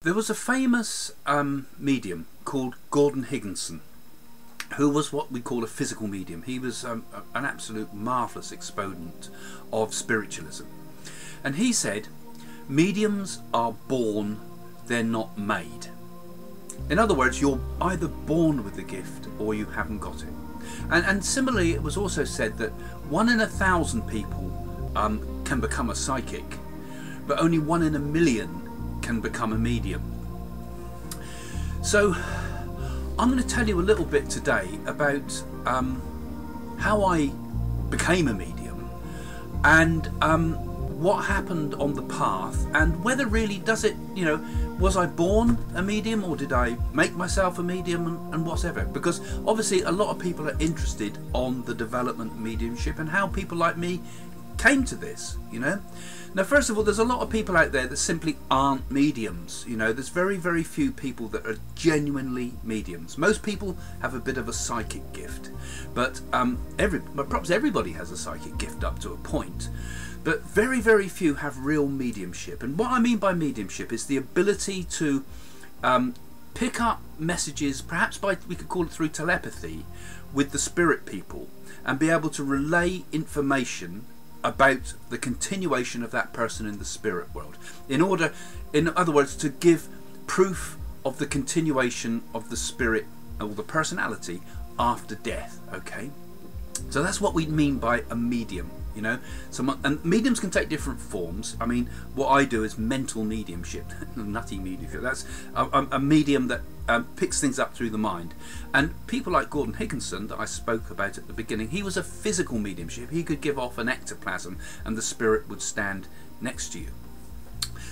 There was a famous medium called Gordon Higginson, who was what we call a physical medium. He was an absolute marvellous exponent of spiritualism. And he said, mediums are born, they're not made. In other words, you're either born with the gift or you haven't got it. And similarly, it was also said that 1 in 1,000 people can become a psychic, but only 1 in 1,000,000 can become a medium. So I'm going to tell you a little bit today about how I became a medium and what happened on the path, and whether really does it, you know, was I born a medium or did I make myself a medium, and whatever, because obviously a lot of people are interested on the development of mediumship and how people like me came to this, you know. Now, first of all, there's a lot of people out there that simply aren't mediums. You know, there's very, very few people that are genuinely mediums. Most people have a bit of a psychic gift, but perhaps everybody has a psychic gift up to a point. But very, very few have real mediumship. And what I mean by mediumship is the ability to pick up messages, perhaps by, we could call it through telepathy, with the spirit people, and be able to relay information about the continuation of that person in the spirit world, in other words, to give proof of the continuation of the spirit or the personality after death. Okay, so that's what we mean by a medium, you know. And mediums can take different forms. I mean, what I do is mental mediumship, nutty mediumship. That's a medium that picks things up through the mind. And people like Gordon Higginson that I spoke about at the beginning, he was a physical mediumship. He could give off an ectoplasm and the spirit would stand next to you.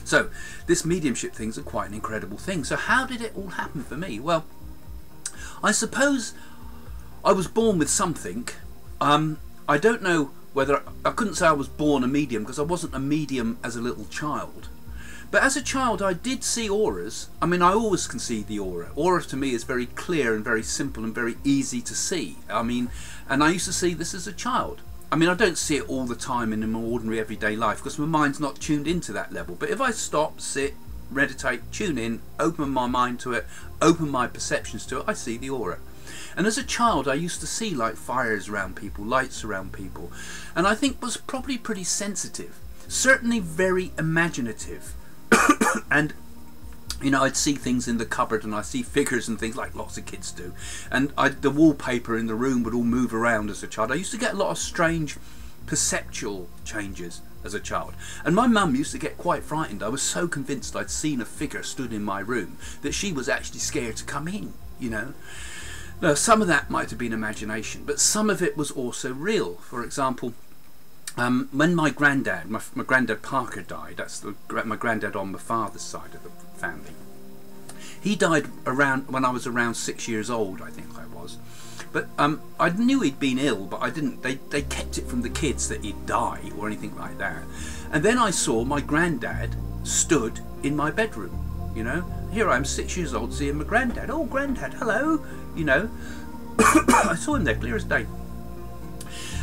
So this mediumship thing's a quite an incredible thing. So how did it all happen for me? Well, I suppose I was born with something. I don't know whether, I couldn't say I was born a medium because I wasn't a medium as a little child. But as a child I did see auras. I mean, I always can see the aura. Aura to me is very clear and very simple and very easy to see. I mean, and I used to see this as a child. I mean, I don't see it all the time in my ordinary everyday life because my mind's not tuned into that level. But if I stop, sit, meditate, tune in, open my mind to it, open my perceptions to it, I see the aura. And as a child I used to see like fires around people, lights around people, and I think was probably pretty sensitive, certainly very imaginative. And you know, I'd see things in the cupboard and I'd see figures and things like lots of kids do, and the wallpaper in the room would all move around as a child. I used to get a lot of strange perceptual changes as a child, and my mum used to get quite frightened. I was so convinced I'd seen a figure stood in my room that she was actually scared to come in, you know. Now, some of that might have been imagination, but some of it was also real. For example, when my granddad, my Grandad Parker died, that's my granddad on my father's side of the family. He died around when I was around 6 years old, I think I was. But I knew he'd been ill, but I didn't. They kept it from the kids that he'd die or anything like that. And then I saw my granddad stood in my bedroom. You know, here I am, 6 years old, seeing my granddad. Oh, granddad, hello. You know, I saw him there clear as day.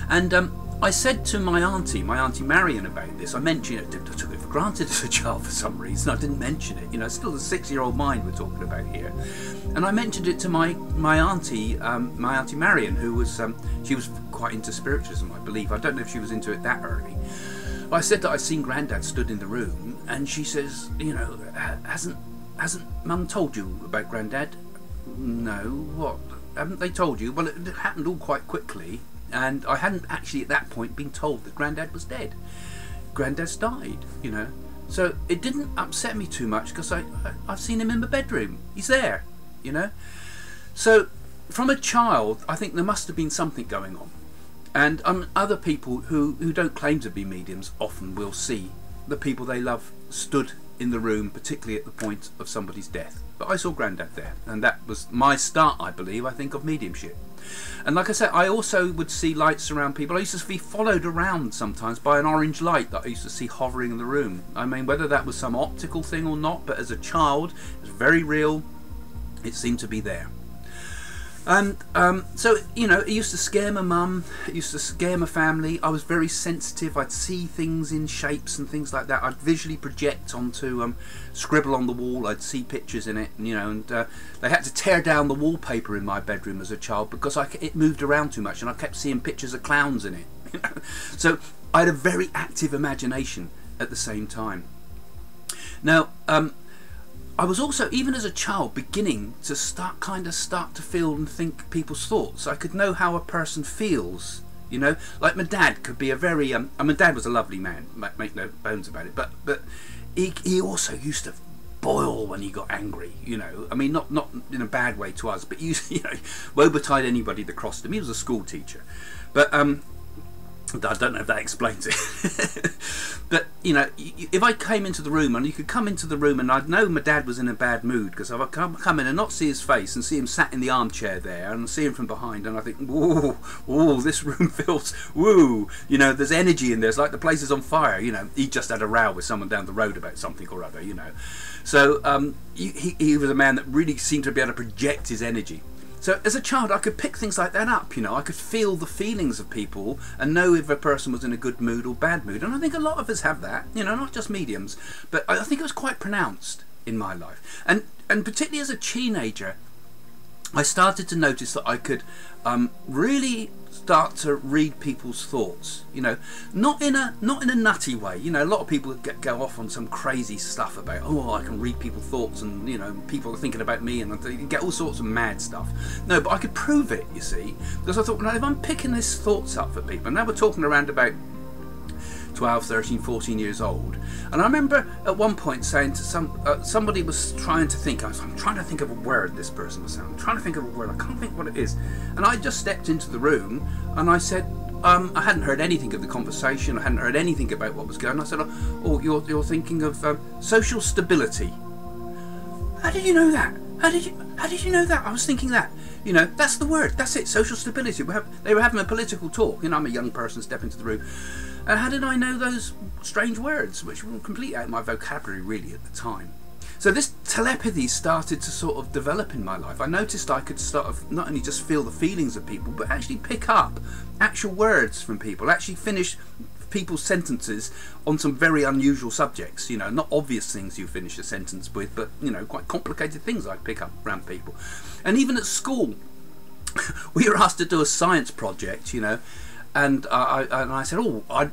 And I said to my auntie Marion about this. I mentioned it, I took it for granted as a child for some reason. I didn't mention it, you know, it's still the 6-year-old mind we're talking about here. And I mentioned it to my auntie Marion, who was, she was quite into spiritualism, I believe. I don't know if she was into it that early. I said that I'd seen Grandad stood in the room, and she says, you know, hasn't Mum told you about Grandad? No, what? Haven't they told you? Well, it happened all quite quickly, and I hadn't actually at that point been told that Grandad was dead. Grandad's died, you know. So it didn't upset me too much because I've seen him in my bedroom. He's there, you know. So from a child, I think there must have been something going on. And other people who don't claim to be mediums often will see the people they love stood in the room, particularly at the point of somebody's death. But I saw Grandad there, and that was my start, I believe, I think, of mediumship. And like I said, I also would see lights around people. I used to be followed around sometimes by an orange light that I used to see hovering in the room. I mean, whether that was some optical thing or not, but as a child, it was very real. It seemed to be there. And so, you know, it used to scare my mum, it used to scare my family. I was very sensitive. I'd see things in shapes and things like that. I'd visually project onto scribble on the wall. I'd see pictures in it, you know, and they had to tear down the wallpaper in my bedroom as a child because it moved around too much and I kept seeing pictures of clowns in it. You know? So I had a very active imagination at the same time. Now, I was also, even as a child, beginning to start to feel and think people's thoughts. I could know how a person feels, you know. Like my dad could be a very, and my dad was a lovely man, make no bones about it. But he also used to boil when he got angry, you know. I mean, not in a bad way to us, but you know, woe-betide anybody that crossed him. He was a school teacher, but I don't know if that explains it. But, you know, if I came into the room, and you could come into the room and I'd know my dad was in a bad mood, because I'd come in and not see his face and see him sat in the armchair there and see him from behind, and I think, whoa, this room feels, whoa, you know, there's energy in there. It's like the place is on fire, you know. He just had a row with someone down the road about something or other, you know. So he was a man that really seemed to be able to project his energy. So as a child, I could pick things like that up, you know. I could feel the feelings of people and know if a person was in a good mood or bad mood. And I think a lot of us have that, you know, not just mediums. But I think it was quite pronounced in my life. And particularly as a teenager, I started to notice that I could really start to read people's thoughts, you know, not in a nutty way. You know, a lot of people go off on some crazy stuff about, oh, I can read people's thoughts, and, you know, people are thinking about me, and you get all sorts of mad stuff. No, but I could prove it, you see, because I thought, well, if I'm picking these thoughts up for people, and now we're talking around about 12, 13, 14 years old, and I remember at one point saying to somebody was trying to think, I'm trying to think of a word this person was saying, I'm trying to think of a word, I can't think what it is, and I just stepped into the room and I said, I hadn't heard anything of the conversation, I hadn't heard anything about what was going on. I said, oh, you're thinking of social stability. How did you know that? How did you know that? I was thinking that. You know, that's the word. That's it. Social stability. They were having a political talk. You know, I'm a young person, step into the room. And how did I know those strange words, which were completely out of my vocabulary really at the time? So this telepathy started to sort of develop in my life. I noticed I could sort of not only just feel the feelings of people, but actually pick up actual words from people, actually finish people's sentences on some very unusual subjects, you know, not obvious things you finish a sentence with, but, you know, quite complicated things I'd pick up around people. And even at school, we were asked to do a science project, you know, and I said, oh, I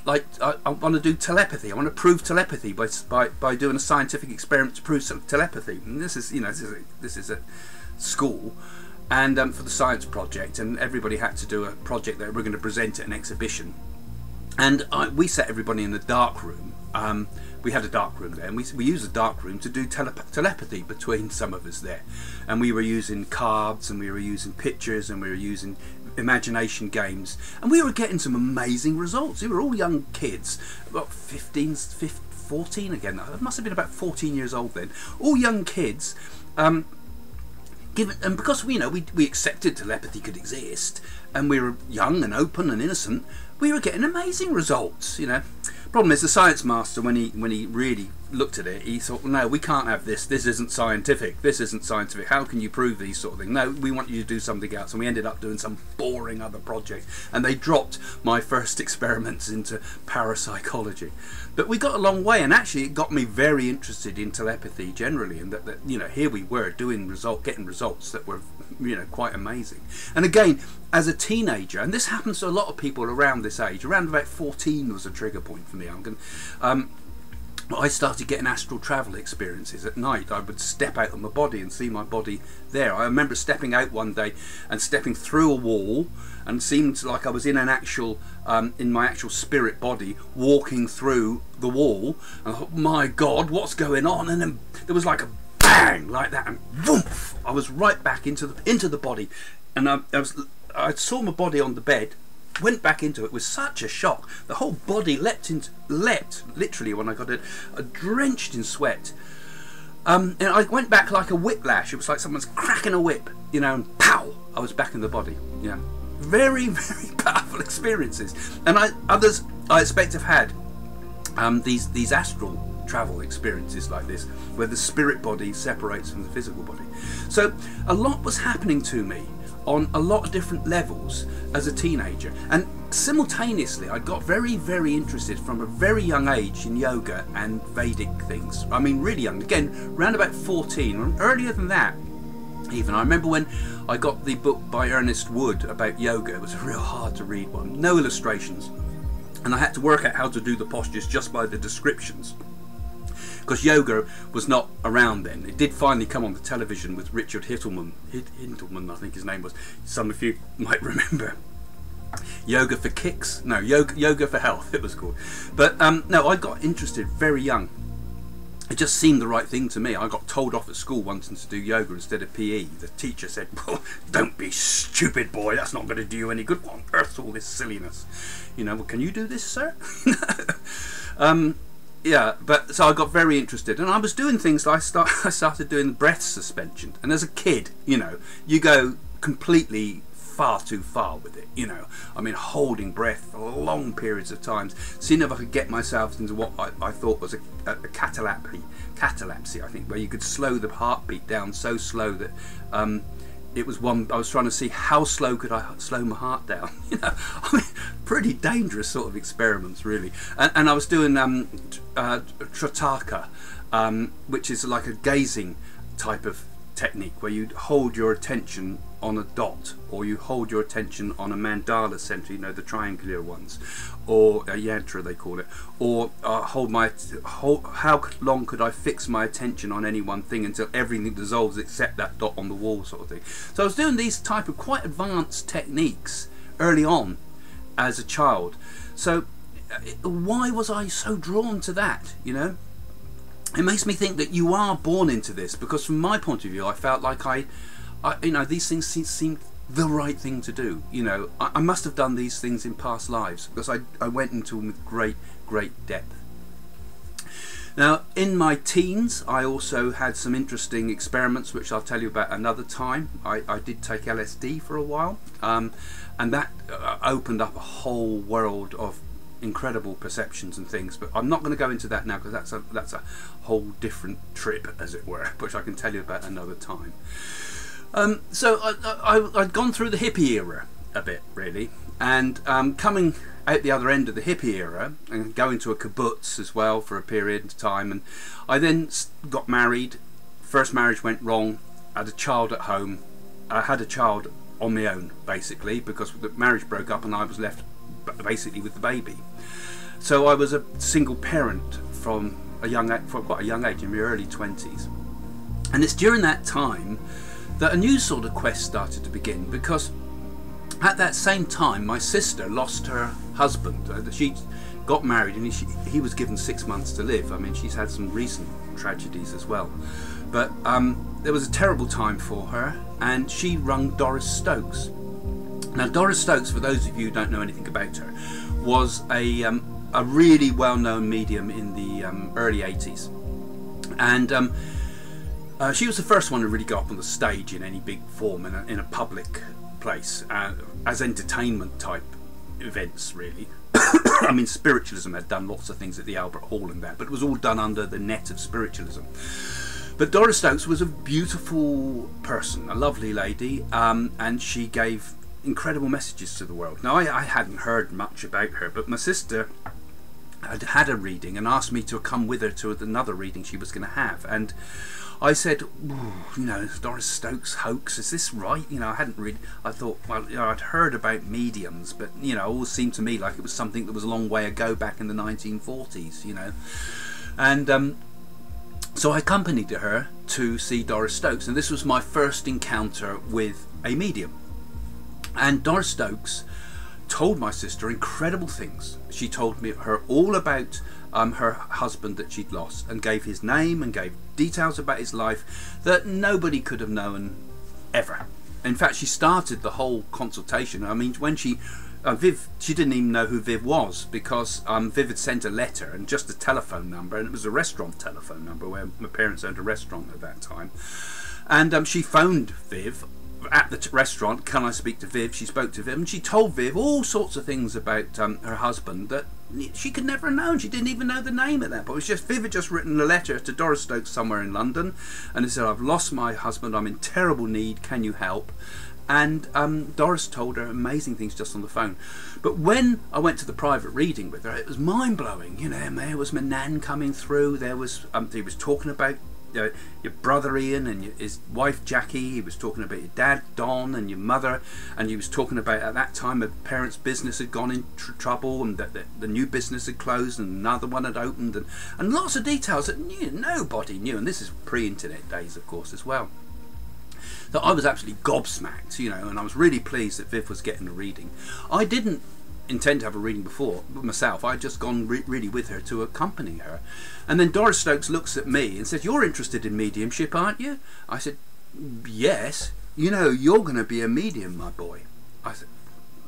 want to do telepathy. I want to prove telepathy by doing a scientific experiment to prove some telepathy. And this is, you know, this is a school, and for the science project, and everybody had to do a project that we're going to present at an exhibition. And we set everybody in a dark room. We had a dark room there, and we used the dark room to do telepathy between some of us there. And we were using cards, and we were using pictures, and we were using imagination games, and we were getting some amazing results. We were all young kids, about 14 again. I must have been about 14 years old then. All young kids. And because we accepted telepathy could exist, and we were young and open and innocent, we were getting amazing results, you know. Problem is, the science master, when he really looked at it, he thought, no, we can't have this. This isn't scientific. This isn't scientific. How can you prove these sort of things? No, we want you to do something else. And we ended up doing some boring other project. And they dropped my first experiments into parapsychology. But we got a long way, and actually it got me very interested in telepathy generally. And that you know, here we were getting results that were, you know, quite amazing. And again, as a teenager, and this happens to a lot of people around this age, around about 14 was a trigger point for me. I started getting astral travel experiences at night. I would step out of my body and see my body there. I remember stepping out one day and stepping through a wall, and seemed like I was in an actual, in my actual spirit body, walking through the wall. And I thought, my God, what's going on? And then there was like a bang like that, and woof, I was right back into the body, and I saw my body on the bed. Went back into it with such a shock. The whole body leapt literally when I got it, drenched in sweat. And I went back like a whiplash. It was like someone's cracking a whip, you know, and pow, I was back in the body. Yeah, very, very powerful experiences. And others I expect have had these astral travel experiences like this, where the spirit body separates from the physical body. So a lot was happening to me. on a lot of different levels as a teenager, and simultaneously I got very, very interested from a very young age in yoga and Vedic things. I mean, really young, again, around about 14, or earlier than that even. I remember when I got the book by Ernest Wood about yoga. It was a real hard to read one, no illustrations, and I had to work out how to do the postures just by the descriptions, because yoga was not around then. It did finally come on the television with Richard Hintelman, I think his name was. Some of you might remember. Yoga for Kicks? No, yoga for Health it was called. But no, I got interested very young. It just seemed the right thing to me. I got told off at school wanting to do yoga instead of PE. The teacher said, well, don't be stupid, boy, that's not going to do you any good. What on earth's all this silliness? You know, well, can you do this, sir? Yeah, but so I got very interested, and I was doing things like I started doing the breath suspension. And as a kid, you know, you go completely far too far with it, you know. I mean, holding breath for long periods of times, seeing if I could get myself into what I thought was a catalepsy, I think, where you could slow the heartbeat down so slow that it was one. I was trying to see how slow could I slow my heart down. You know, I mean, pretty dangerous sort of experiments, really. And I was doing trataka, which is like a gazing type of technique where you hold your attention on a dot, or you hold your attention on a mandala center, you know, the triangular ones, or a yantra they call it, or how long could I fix my attention on any one thing until everything dissolves except that dot on the wall, sort of thing. So I was doing these type of quite advanced techniques early on as a child. So why was I so drawn to that, you know? It makes me think that you are born into this, because from my point of view I felt like I you know, these things seemed the right thing to do. You know, I must have done these things in past lives, because I went into them with great depth. Now, in my teens, I also had some interesting experiments, which I'll tell you about another time. I did take LSD for a while, and that opened up a whole world of incredible perceptions and things, but I'm not going to go into that now, because that's a whole different trip, as it were, which I can tell you about another time. So I'd gone through the hippie era a bit, really, and coming out the other end of the hippie era and going to a kibbutz as well for a period of time, and I then got married. First marriage went wrong. I had a child at home. I had a child on my own, basically, because the marriage broke up and I was left basically with the baby. So I was a single parent from quite a young age, in my early 20s, and it's during that time that a new sort of quest started to begin, because at that same time my sister lost her husband. She got married and he was given 6 months to live. I mean, she's had some recent tragedies as well, but there was a terrible time for her, and she rung Doris Stokes. Now, Doris Stokes, for those of you who don't know anything about her, was a really well-known medium in the early 80s, and she was the first one to really go up on the stage in any big form in a public place, as entertainment type events, really. I mean, Spiritualism had done lots of things at the Albert Hall and that, but it was all done under the net of Spiritualism. But Doris Stokes was a beautiful person, a lovely lady, and she gave incredible messages to the world. Now, I hadn't heard much about her, but my sister had a reading and asked me to come with her to another reading she was going to have, and I said, you know, Doris Stokes hoax, is this right? You know, I thought, well, you know, I'd heard about mediums, but, you know, it always seemed to me like it was something that was a long way ago, back in the 1940s, you know. And so I accompanied her to see Doris Stokes, and this was my first encounter with a medium. And Doris Stokes told my sister incredible things. She told me her all about her husband that she'd lost, and gave his name and gave details about his life that nobody could have known ever. In fact, she started the whole consultation. I mean, when she didn't even know who Viv was, because Viv had sent a letter and just a telephone number, and it was a restaurant telephone number where my parents owned a restaurant at that time. And she phoned Viv at the restaurant. Can I speak to Viv? She spoke to Viv, and she told Viv all sorts of things about her husband that she could never have known. She didn't even know the name at that point. It was just Viv had just written a letter to Doris Stokes somewhere in London, and it said, I've lost my husband, I'm in terrible need, can you help? And Doris told her amazing things just on the phone. But when I went to the private reading with her, it was mind-blowing. You know, there was my nan coming through. There was he was talking about your brother Ian and his wife Jackie. He was talking about your dad Don and your mother, and he was talking about at that time a parents' business had gone into trouble, and that the new business had closed and another one had opened, and lots of details that nobody knew. And this is pre-internet days, of course, as well. So I was absolutely gobsmacked, you know, and I was really pleased that Viv was getting a reading. I didn't intend to have a reading before myself. I'd just gone really with her to accompany her. And then Doris Stokes looks at me and says, "You're interested in mediumship, aren't you?" I said, "Yes. You know, you're going to be a medium, my boy." I said,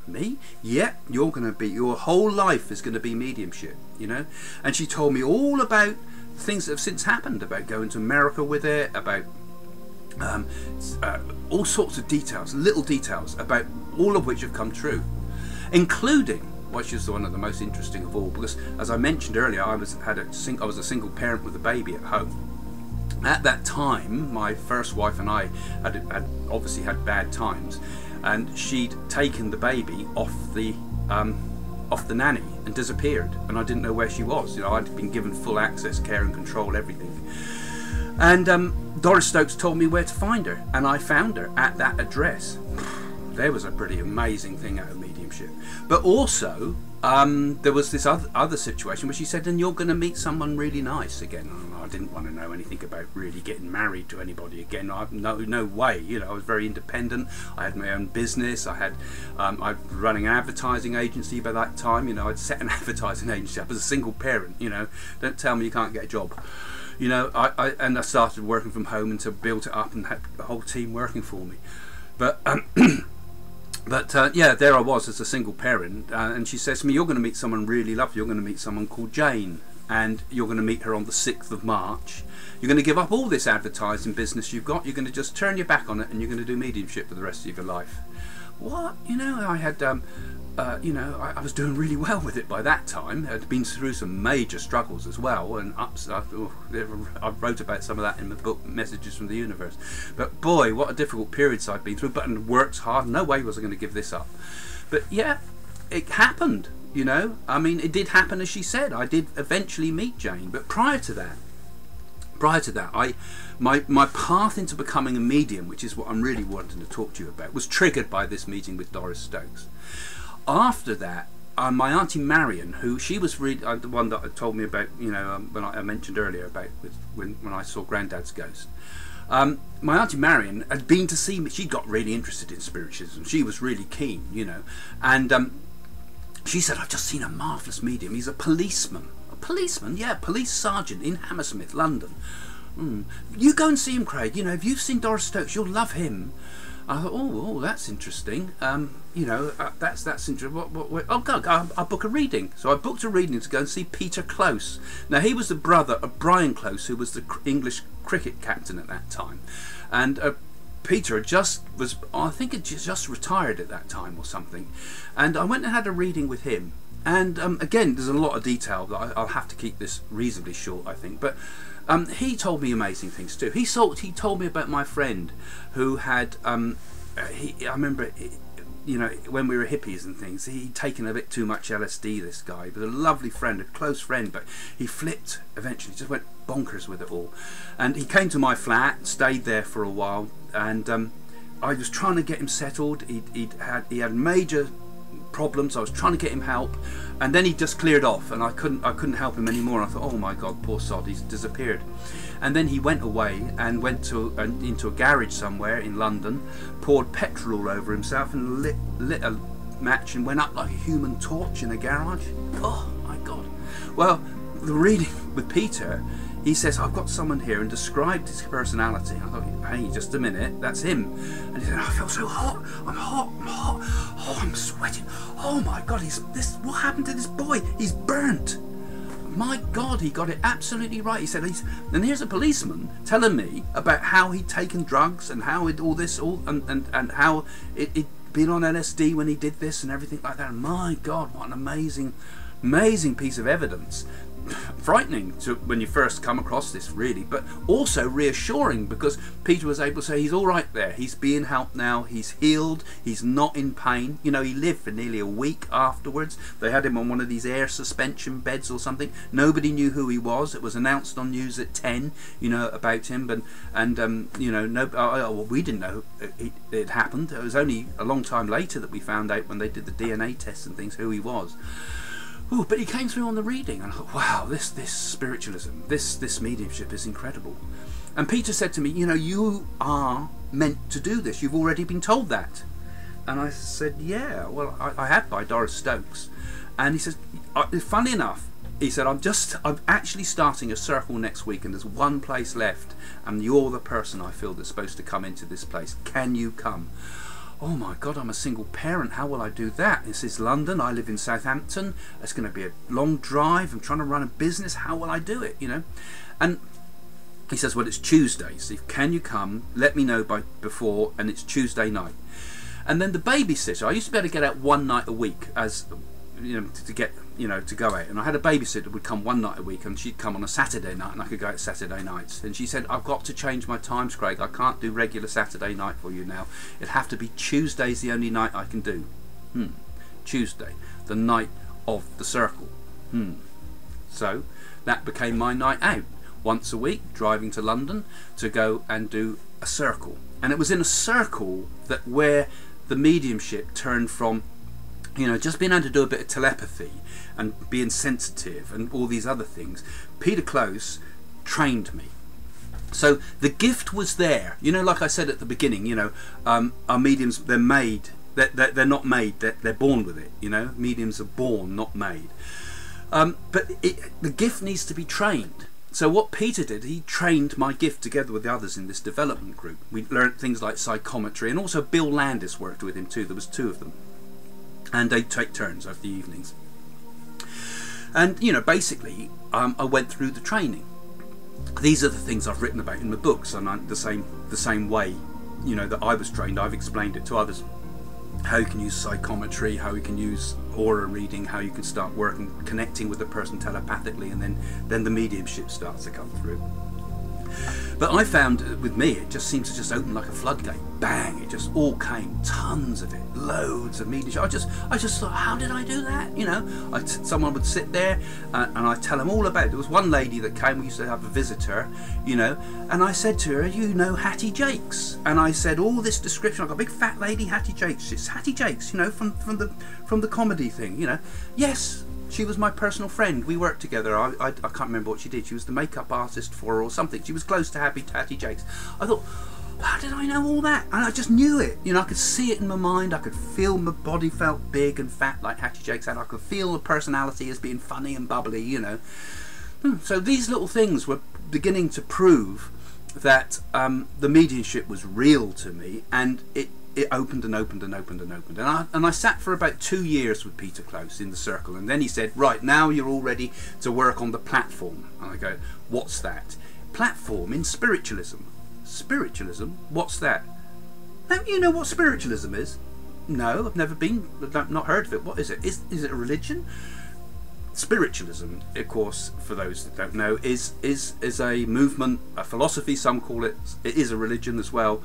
"Me? Yeah, you're going to be, your whole life is going to be mediumship, you know." And she told me all about things that have since happened, about going to America with it, about all sorts of details, little details, about all of which have come true, including, which is one of the most interesting of all, because as I mentioned earlier, I was a single parent with a baby at home. At that time, my first wife and I had obviously had bad times, and she'd taken the baby off the nanny and disappeared, and I didn't know where she was. You know, I'd been given full access, care and control, everything. And Doris Stokes told me where to find her, and I found her at that address. There was a pretty amazing thing out of mediumship. But also, there was this other situation where she said, "And you're going to meet someone really nice again." And I didn't want to know anything about really getting married to anybody again. No way. You know, I was very independent. I had my own business. I was running an advertising agency by that time. You know, I'd set an advertising agency up as a single parent. You know, don't tell me you can't get a job. You know, I started working from home until built it up and had the whole team working for me. But yeah, there I was as a single parent, and she says to me, "You're going to meet someone really lovely. You're going to meet someone called Jane, and you're going to meet her on the 6th of March. You're going to give up all this advertising business you've got. You're going to just turn your back on it, and you're going to do mediumship for the rest of your life." What? You know, I had you know, I was doing really well with it by that time. I'd been through some major struggles as well, and ups. I wrote about some of that in the book Messages from the Universe. But boy, what a difficult periods I'd been through, but and worked hard. No way was I going to give this up. But yeah, it happened, you know. I mean, it did happen as she said. I did eventually meet Jane, but prior to that, my path into becoming a medium, which is what I'm really wanting to talk to you about, was triggered by this meeting with Doris Stokes. After that, my auntie Marion, who she was really the one that told me about, you know, when I mentioned earlier about when I saw Grandad's ghost. My auntie Marion had been to see me. She got really interested in spiritualism. She was really keen, you know, and she said, "I've just seen a marvellous medium. He's a policeman." A policeman? Yeah, police sergeant in Hammersmith, London. You go and see him, Craig. You know, if you've seen Doris Stokes, you'll love him. I thought, oh, that's interesting. You know, that's interesting. Oh, God, I'll book a reading. So I booked a reading to go and see Peter Close. Now, he was the brother of Brian Close, who was the English cricket captain at that time. And Peter was, I think, had just retired at that time or something. And I went and had a reading with him. And again, there's a lot of detail that I'll have to keep this reasonably short, I think. But he told me amazing things too. He told me about my friend who had, I remember, you know, when we were hippies and things, he'd taken a bit too much LSD, this guy. He was a lovely friend, a close friend, but he flipped eventually, just went bonkers with it all. And he came to my flat, stayed there for a while, and I was trying to get him settled. He had major problems. I was trying to get him help, and then he just cleared off, and I couldn't help him anymore. I thought, oh my God, poor sod, he's disappeared. And then he went away and went into a garage somewhere in London, poured petrol all over himself, and lit a match and went up like a human torch in a garage. Oh my God. Well, the reading with Peter, he says, "I've got someone here," and described his personality. I thought, hey, just a minute, that's him. And he said, "I feel so hot. I'm hot. Oh, I'm sweating. Oh my God, what happened to this boy? He's burnt." My God, he got it absolutely right. He said, and here's a policeman telling me about how he'd taken drugs and how and how it'd been on LSD when he did this and everything like that. And my God, what an amazing piece of evidence. frightening when you first come across this, really, but also reassuring, because Peter was able to say he's all right there, he's being helped now, he's healed, he's not in pain. You know, he lived for nearly a week afterwards. They had him on one of these air suspension beds or something. Nobody knew who he was. It was announced on news at 10, you know, about him, and you know, well, we didn't know it happened. It was only a long time later that we found out, when they did the DNA tests and things, who he was. Ooh, but he came through on the reading, and I thought, wow, this spiritualism, this mediumship is incredible. And Peter said to me, you know, you are meant to do this. You've already been told that. And I said, yeah, well, I had by Doris Stokes. And he says, funny enough, he said, I'm actually starting a circle next week, and there's one place left, and you're the person I feel that's supposed to come into this place. Can you come? Oh my God, I'm a single parent. How will I do that? This is London. I live in Southampton. It's going to be a long drive. I'm trying to run a business. How will I do it? You know? And he says, well, it's Tuesday. So can you come? Let me know before, and it's Tuesday night. And then the babysitter, I used to be able to get out one night a week, as you know, to go out, and I had a babysitter that would come one night a week, and she'd come on a Saturday night, and I could go out Saturday nights. And she said, I've got to change my times, Craig. I can't do regular Saturday night for you now. It'd have to be Tuesday's the only night I can do. Tuesday, the night of the circle. So that became my night out, once a week, driving to London to go and do a circle. And it was in a circle that where the mediumship turned from, you know, just being able to do a bit of telepathy and being sensitive and all these other things. Peter Close trained me. So the gift was there. You know, like I said at the beginning, you know, our mediums, they're made. They're not made. They're born with it. You know, mediums are born, not made. But the gift needs to be trained. So what Peter did, he trained my gift together with the others in this development group. We learned things like psychometry, and also Bill Landis worked with him too. There was two of them. And they'd take turns over the evenings. And, you know, basically, I went through the training. These are the things I've written about in the books, and the same way, you know, that I was trained, I've explained it to others. How you can use psychometry, how you can use aura reading, how you can start working, connecting with the person telepathically, and then the mediumship starts to come through. But I found with me, it just seems to just open like a floodgate. Bang! It just all came, tons of it, loads of mediumship. I just thought, how did I do that? You know, someone would sit there and I tell them all about it. There was one lady that came. We used to have a visitor, you know, and I said to her, you know Hattie Jakes? And I said all this description. I got a big fat lady, Hattie Jakes. It's Hattie Jakes, you know, from the comedy thing, you know. Yes. She was my personal friend. We worked together. I can't remember what she did. She was the makeup artist for her or something. She was close to Hattie Jakes. I thought, how did I know all that? And I just knew it. You know, I could see it in my mind. I could feel my body felt big and fat like Hattie Jakes had. I could feel the personality as being funny and bubbly, you know. So these little things were beginning to prove that the mediumship was real to me, and it opened and opened and opened and opened. And I sat for about 2 years with Peter Close in the circle, and then he said, right, now you're all ready to work on the platform. And I go, what's that? Platform in spiritualism. Spiritualism? What's that? Don't you know what spiritualism is? No, I've never been, not heard of it. What is it? Is it a religion? Spiritualism, of course, for those that don't know, is a movement, a philosophy, some call it. It is a religion as well,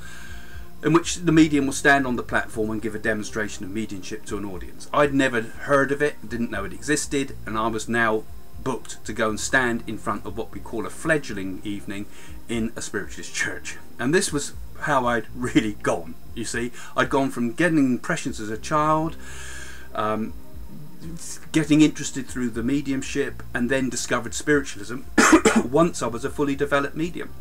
in which the medium will stand on the platform and give a demonstration of mediumship to an audience. I'd never heard of it, didn't know it existed, and I was now booked to go and stand in front of what we call a fledgling evening in a spiritualist church. And this was how I'd really gone, you see. I'd gone from getting impressions as a child, getting interested through the mediumship, and then discovered spiritualism once I was a fully developed medium.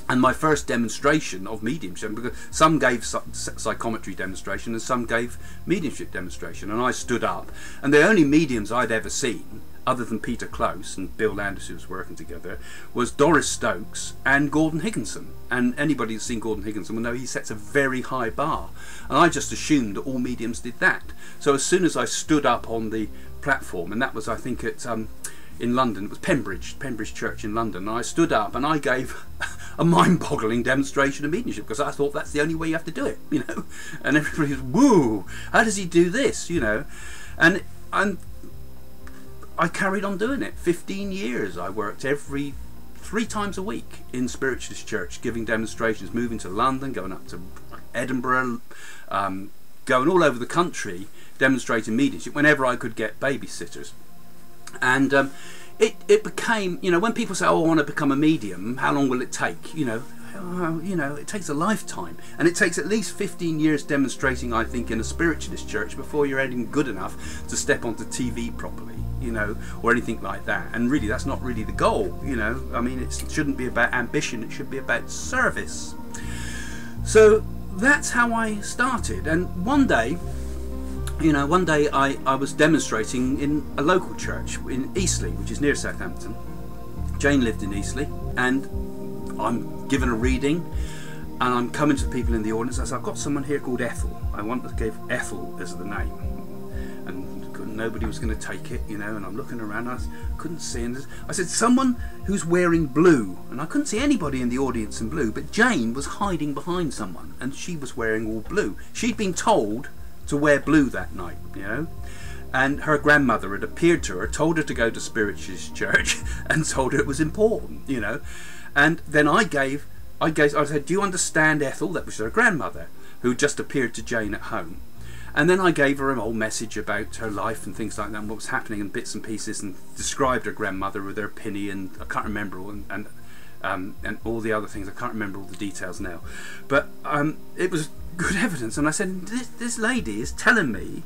And my first demonstration of mediumship, because some gave psychometry demonstration and some gave mediumship demonstration, and I stood up, and the only mediums I'd ever seen, other than Peter Close and Bill Landis, who was working together, was Doris Stokes and Gordon Higginson. And anybody who's seen Gordon Higginson will know he sets a very high bar, and I just assumed that all mediums did that. So as soon as I stood up on the platform, and that was, I think, at in London, it was Pembridge Church in London, and I stood up and I gave a mind-boggling demonstration of mediumship, because I thought that's the only way you have to do it, you know. And everybody was, woo, how does he do this, you know? And I carried on doing it. 15 years I worked every 3 times a week in Spiritualist church, giving demonstrations, moving to London, going up to Edinburgh, going all over the country demonstrating mediumship whenever I could get babysitters. And it became, you know, when people say, oh, I want to become a medium, how long will it take? You know, it takes a lifetime, and it takes at least 15 years demonstrating, I think, in a Spiritualist church before you're even good enough to step onto TV properly, you know, or anything like that. And really, that's not really the goal, you know. I mean, it shouldn't be about ambition, it should be about service. So that's how I started. And one day I was demonstrating in a local church in Eastleigh, which is near Southampton. Jane lived in Eastleigh, and I'm given a reading, and I'm coming to the people in the audience. I said, I've got someone here called Ethel. I want to give Ethel as the name. And nobody was going to take it, you know, and I'm looking around, I couldn't see. And I said, someone who's wearing blue. And I couldn't see anybody in the audience in blue, but Jane was hiding behind someone, and she was wearing all blue. She'd been told to wear blue that night, you know, and her grandmother had appeared to her, told her to go to Spiritualist church, and told her it was important, you know. And then I said, do you understand, Ethel? That was her grandmother, who just appeared to Jane at home. And then I gave her a whole message about her life and things like that, and what was happening in bits and pieces, and described her grandmother with her pinny, and I can't remember all, and all the other things. I can't remember all the details now, but it was good evidence. And I said, this lady is telling me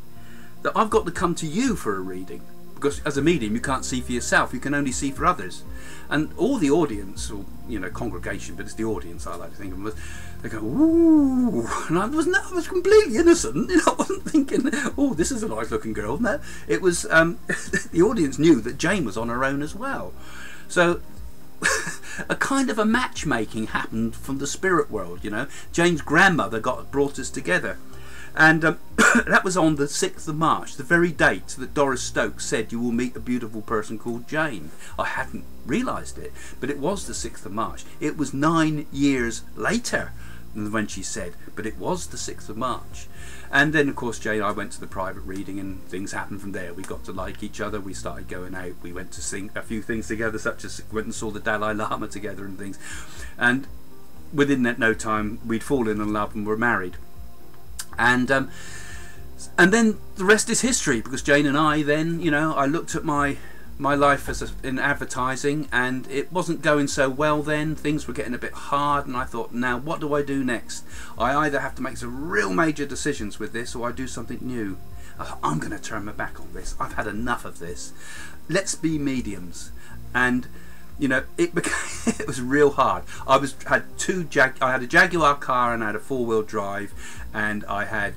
that I've got to come to you for a reading, because as a medium you can't see for yourself, you can only see for others. And all the audience, or, you know, congregation, but it's the audience I like to think of them, they go, ooh. And I was completely innocent, you know. I wasn't thinking, oh, this is a nice looking girl. No, it was the audience knew that Jane was on her own as well. So a kind of a matchmaking happened from the spirit world, you know. Jane's grandmother brought us together, and that was on the 6th of March, the very date that Doris Stokes said, you will meet a beautiful person called Jane. I hadn't realised it, but it was the 6th of March. It was 9 years later than when she said, but it was the 6th of March. And then, of course, Jane and I went to the private reading, and things happened from there. We got to like each other, we started going out, we went to sing a few things together, such as went and saw the Dalai Lama together and things. And within that no time, we'd fallen in love and were married. And then the rest is history, because Jane and I then, you know, I looked at my life in advertising, and it wasn't going so well then. Things were getting a bit hard, and I thought, now what do I do next? I either have to make some real major decisions with this, or I do something new. I thought, I'm going to turn my back on this. I've had enough of this. Let's be mediums. And you know, it was real hard. I had a Jaguar car, and I had a 4-wheel drive, and I had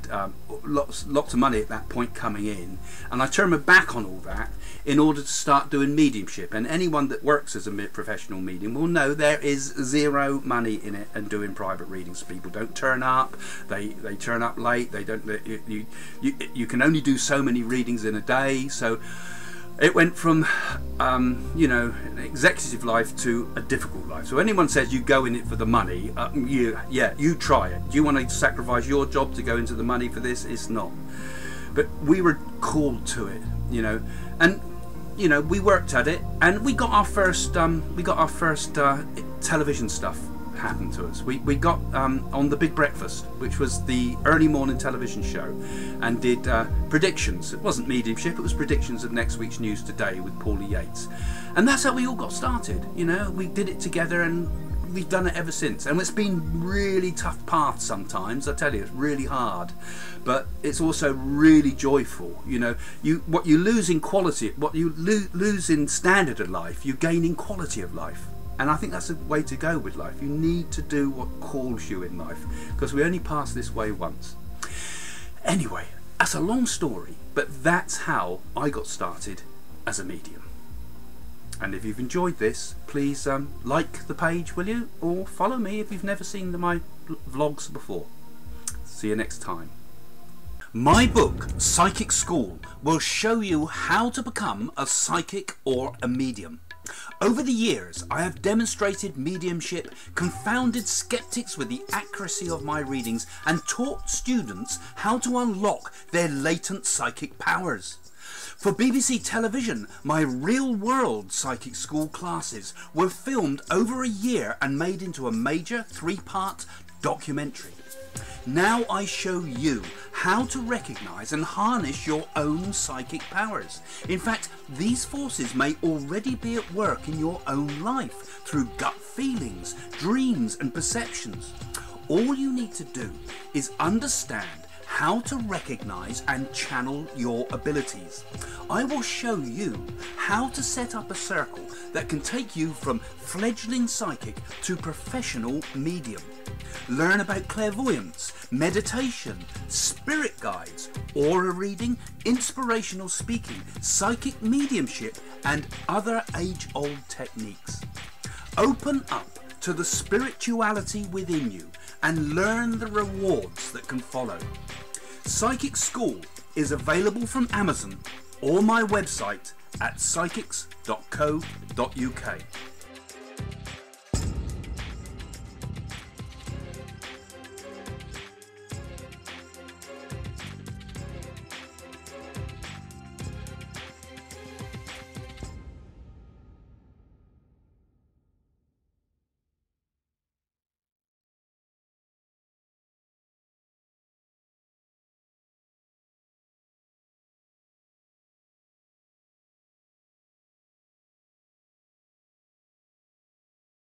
lots of money at that point coming in, and I turned my back on all that in order to start doing mediumship. And anyone that works as a professional medium will know there is zero money in it and doing private readings. People don't turn up, they turn up late, they don't, you can only do so many readings in a day. So it went from you know, an executive life to a difficult life. So anyone says you go in it for the money, you try it. Do you want to sacrifice your job to go into the money for this? It's not. But we were called to it, you know, and you know, we worked at it, and we got our first television stuff happened to us. We got on The Big Breakfast, which was the early morning television show, and did predictions. It wasn't mediumship, it was predictions of next week's news today with Paulie Yates. And that's how we all got started, you know. We did it together, and we've done it ever since. And it's been really tough path sometimes, I tell you, it's really hard, but it's also really joyful. You know, what you lose in quality, what you lose in standard of life, you gain in quality of life. And I think that's the way to go with life. You need to do what calls you in life, because we only pass this way once. Anyway, that's a long story, but that's how I got started as a medium. And if you've enjoyed this, please like the page, will you? Or follow me if you've never seen my vlogs before. See you next time. My book, Psychic School, will show you how to become a psychic or a medium. Over the years, I have demonstrated mediumship, confounded skeptics with the accuracy of my readings, and taught students how to unlock their latent psychic powers. For BBC Television, my real-world psychic school classes were filmed over a year and made into a major 3-part documentary. Now I show you how to recognise and harness your own psychic powers. In fact, these forces may already be at work in your own life through gut feelings, dreams and perceptions. All you need to do is understand how to recognise and channel your abilities. I will show you how to set up a circle that can take you from fledgling psychic to professional medium. Learn about clairvoyance, meditation, spirit guides, aura reading, inspirational speaking, psychic mediumship and other age-old techniques. Open up to the spirituality within you and learn the rewards that can follow. Psychic School is available from Amazon or my website at psychics.co.uk.